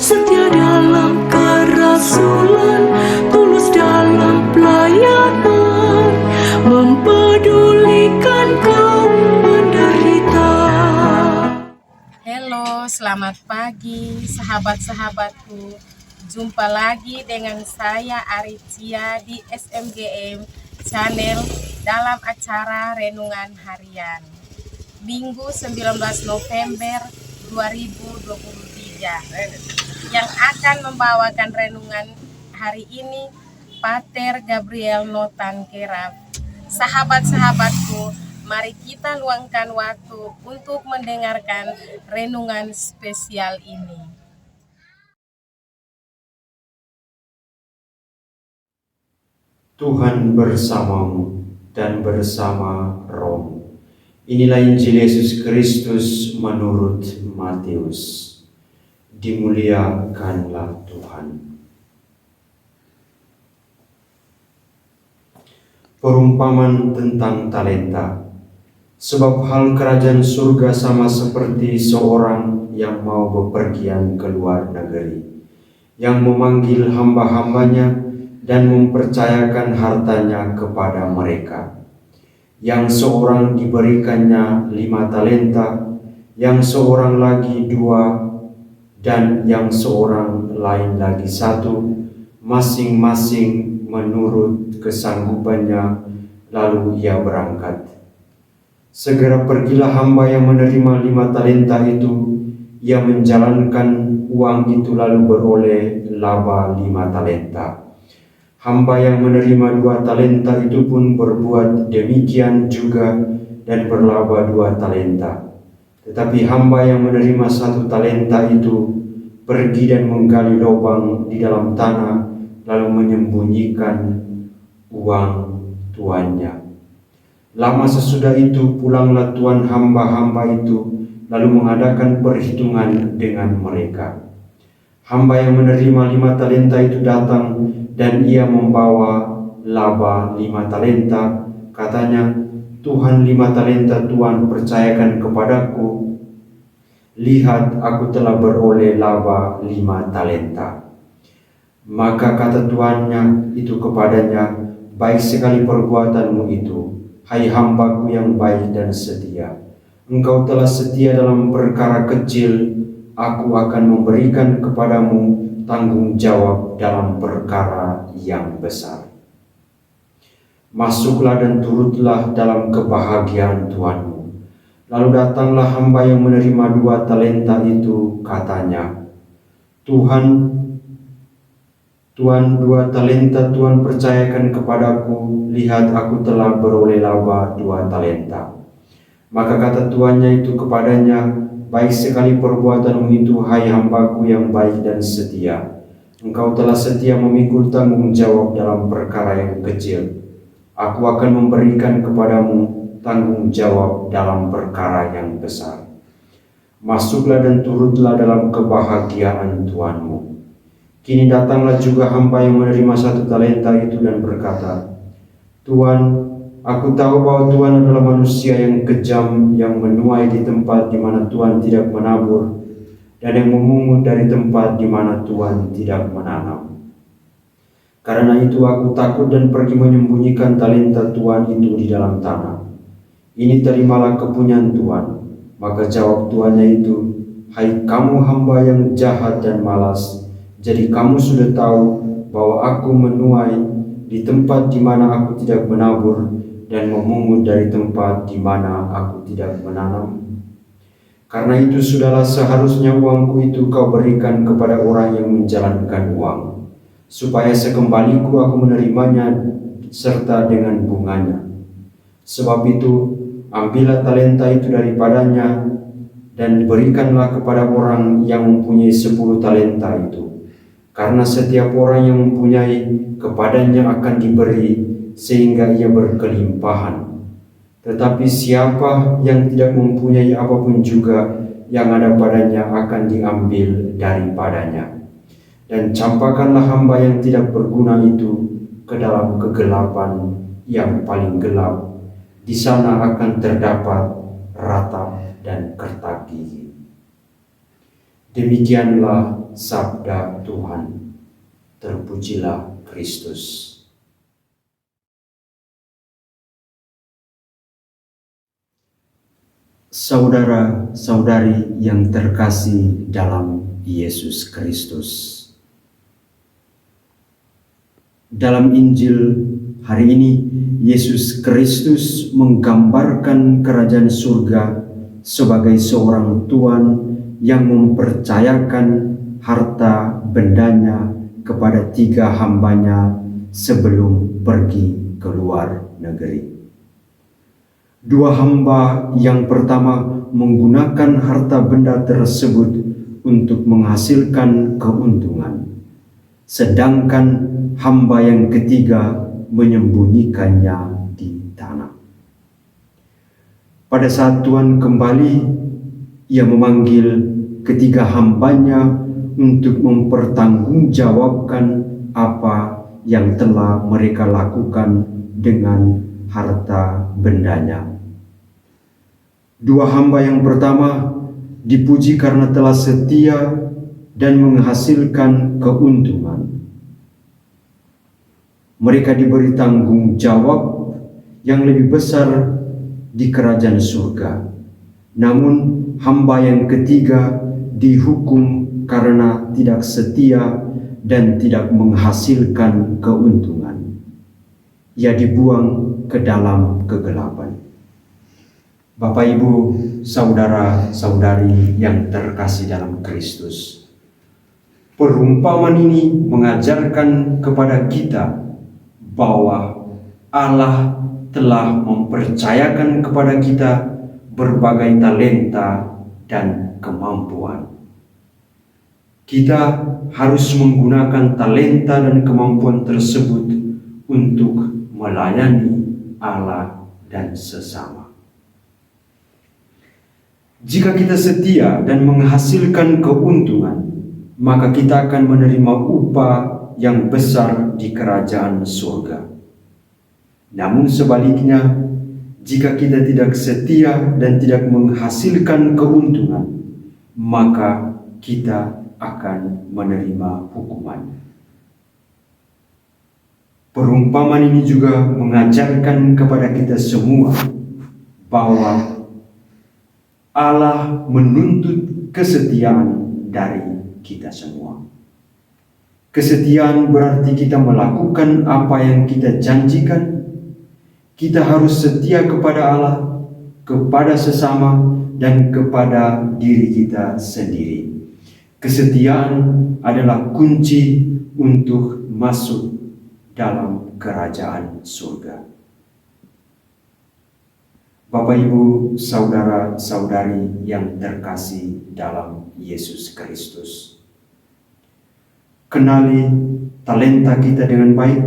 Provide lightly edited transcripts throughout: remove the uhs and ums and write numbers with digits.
setia dalam kerasulan, tulus dalam pelayanan, mempedulikan kaum menderita. Halo, selamat pagi sahabat-sahabatku. Jumpa lagi dengan saya Aricia di SMGM Channel dalam acara Renungan Harian Minggu 19 November 2023 yang akan membawakan renungan hari ini Pater Gabriel Notan Keraf. Sahabat-sahabatku, mari kita luangkan waktu untuk mendengarkan renungan spesial ini. Tuhan bersamamu dan bersama rohmu. Inilah Injil Yesus Kristus menurut Matius. Dimuliakanlah Tuhan. Perumpamaan tentang talenta. Sebab hal kerajaan surga sama seperti seorang yang mau bepergian ke luar negeri, yang memanggil hamba-hambanya dan mempercayakan hartanya kepada mereka. Yang seorang diberikannya 5 talenta, yang seorang lagi 2, dan yang seorang lain lagi 1, masing-masing menurut kesanggupannya, lalu ia berangkat. Segera pergilah hamba yang menerima 5 talenta itu, ia menjalankan uang itu lalu beroleh laba 5 talenta. Hamba yang menerima 2 talenta itu pun berbuat demikian juga dan berlaba 2 talenta. Tetapi hamba yang menerima 1 talenta itu pergi dan menggali lubang di dalam tanah, lalu menyembunyikan uang tuannya. Lama sesudah itu pulanglah tuan hamba-hamba itu, lalu mengadakan perhitungan dengan mereka. Hamba yang menerima 5 talenta itu datang dan ia membawa laba 5 talenta. Katanya, "Tuhan, 5 talenta Tuhan percayakan kepadaku. Lihat, aku telah beroleh laba 5 talenta." Maka kata tuannya itu kepadanya, "Baik sekali perbuatanmu itu, hai hambaku yang baik dan setia. Engkau telah setia dalam perkara kecil, aku akan memberikan kepadamu tanggung jawab dalam perkara yang besar. Masuklah dan turutlah dalam kebahagiaan Tuanmu." Lalu datanglah hamba yang menerima 2 talenta itu, katanya, "Tuhan, 2 talenta Tuhan percayakan kepadaku, lihat aku telah beroleh laba 2 talenta." Maka kata tuannya itu kepadanya, "Baik sekali perbuatanmu itu, hai hambaku yang baik dan setia. Engkau telah setia memikul tanggung jawab dalam perkara yang kecil. Aku akan memberikan kepadamu tanggung jawab dalam perkara yang besar. Masuklah dan turutlah dalam kebahagiaan Tuanmu." Kini datanglah juga hamba yang menerima 1 talenta itu dan berkata, "Tuan, aku tahu bahwa Tuhan adalah manusia yang kejam, yang menuai di tempat di mana Tuhan tidak menabur, dan yang memungut dari tempat di mana Tuhan tidak menanam. Karena itu aku takut dan pergi menyembunyikan talenta Tuhan itu di dalam tanah. Ini terimalah kepunyaan Tuhan." Maka jawab tuannya itu, "Hai kamu hamba yang jahat dan malas, jadi kamu sudah tahu bahwa aku menuai di tempat di mana aku tidak menabur dan memungut dari tempat di mana aku tidak menanam. Karena itu sudahlah seharusnya uangku itu kau berikan kepada orang yang menjalankan uang, supaya sekembaliku aku menerimanya serta dengan bunganya. Sebab itu ambillah talenta itu daripadanya dan berikanlah kepada orang yang mempunyai 10 talenta itu. Karena setiap orang yang mempunyai, kepadanya akan diberi sehingga ia berkelimpahan. Tetapi siapa yang tidak mempunyai apapun juga, yang ada padanya akan diambil daripadanya. Dan campakkanlah hamba yang tidak berguna itu ke dalam kegelapan yang paling gelap. Di sana akan terdapat ratap dan kertak gigi." Demikianlah sabda Tuhan. Terpujilah Kristus. Saudara-saudari yang terkasih dalam Yesus Kristus. Dalam Injil hari ini, Yesus Kristus menggambarkan kerajaan surga sebagai seorang tuan yang mempercayakan harta bendanya kepada 3 hambanya sebelum pergi ke luar negeri. 2 hamba yang pertama menggunakan harta benda tersebut untuk menghasilkan keuntungan, sedangkan hamba yang ketiga menyembunyikannya di tanah. Pada saat Tuhan kembali, ia memanggil ketiga hambanya untuk mempertanggungjawabkan apa yang telah mereka lakukan dengan harta bendanya. 2 hamba yang pertama dipuji karena telah setia dan menghasilkan keuntungan. Mereka diberi tanggung jawab yang lebih besar di kerajaan surga. Namun hamba yang ketiga dihukum karena tidak setia dan tidak menghasilkan keuntungan. Ia dibuang ke dalam kegelapan. Bapak, Ibu, saudara-saudari yang terkasih dalam Kristus, perumpamaan ini mengajarkan kepada kita bahwa Allah telah mempercayakan kepada kita berbagai talenta dan kemampuan. Kita harus menggunakan talenta dan kemampuan tersebut untuk melayani Allah dan sesama. Jika kita setia dan menghasilkan keuntungan, maka kita akan menerima upah yang besar di kerajaan surga. Namun sebaliknya, jika kita tidak setia dan tidak menghasilkan keuntungan, maka kita akan menerima hukuman. Perumpamaan ini juga mengajarkan kepada kita semua bahwa Allah menuntut kesetiaan dari kita semua. Kesetiaan berarti kita melakukan apa yang kita janjikan. Kita harus setia kepada Allah, kepada sesama, dan kepada diri kita sendiri. Kesetiaan adalah kunci untuk masuk dalam kerajaan surga. Bapak, Ibu, saudara-saudari yang terkasih dalam Yesus Kristus, kenali talenta kita dengan baik,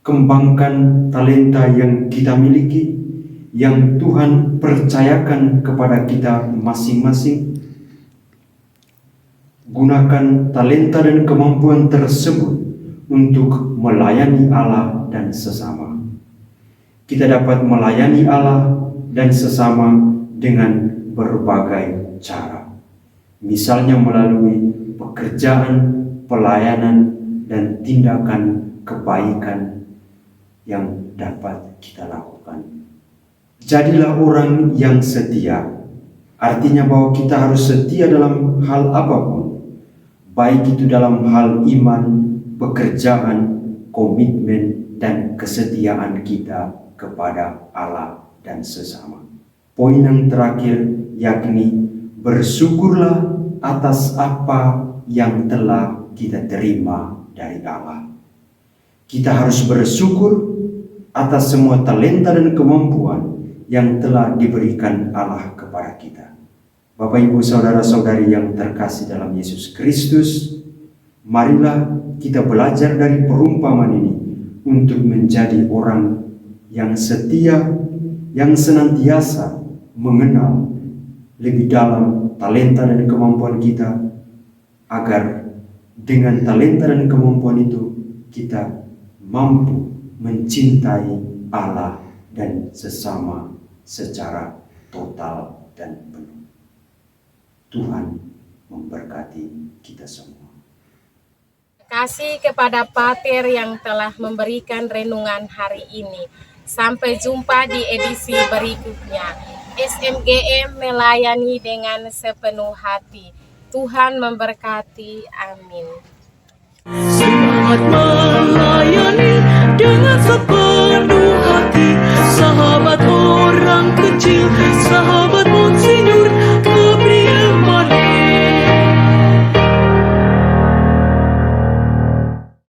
kembangkan talenta yang kita miliki, yang Tuhan percayakan kepada kita masing-masing. Gunakan talenta dan kemampuan tersebut untuk melayani Allah dan sesama. Kita dapat melayani Allah dan sesama dengan berbagai cara. Misalnya melalui pekerjaan, pelayanan, dan tindakan kebaikan yang dapat kita lakukan. Jadilah orang yang setia. Artinya bahwa kita harus setia dalam hal apapun, baik itu dalam hal iman, pekerjaan, komitmen, dan kesetiaan kita kepada Allah dan sesama. Poin yang terakhir yakni bersyukurlah atas apa yang telah kita terima dari Allah. Kita harus bersyukur atas semua talenta dan kemampuan yang telah diberikan Allah kepada kita. Bapak, Ibu, saudara-saudari yang terkasih dalam Yesus Kristus, marilah kita belajar dari perumpamaan ini untuk menjadi orang yang setia, yang senantiasa mengenal lebih dalam talenta dan kemampuan kita, agar dengan talenta dan kemampuan itu kita mampu mencintai Allah dan sesama secara total dan penuh. Tuhan memberkati kita semua. Kasih kepada Pater yang telah memberikan renungan hari ini. Sampai jumpa di edisi berikutnya. SMGM melayani dengan sepenuh hati. Tuhan memberkati. Amin. Semangat melayani dengan